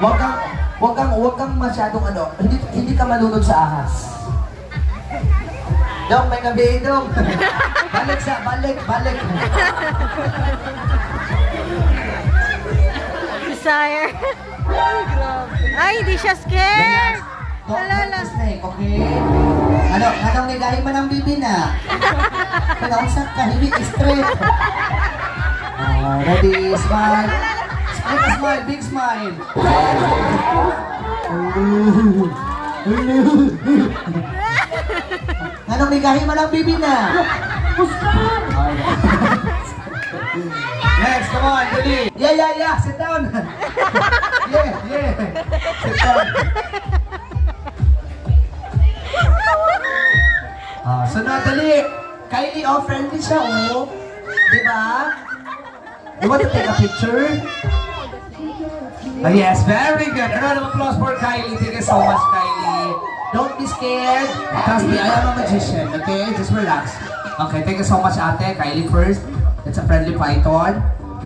Huwag kang masyadong ano, hindi ka malunod sa ahas. Dong, may gabi, Dong. Balik. Desire. Ay, grabe. Ay, hindi siya scared. Don't hurt the snake, okay? Anong nilahi man ang bibi na? Pag-ausap ka, hindi straight. Ready, smile. Smile, big smile. Anong nilahi man ang bibi na? Next, come on, dali. Yeah, sit down. Yeah. Sit down. Sunod, dali. Kylie, friendly siya, Diba? You want to take a picture? Oh, yes, very good. A round of applause for Kylie. Thank you so much, Kylie. Don't be scared. Trust me, I am a magician, okay? Just relax. Okay, thank you so much, ate. Kylie first. It's a friendly python.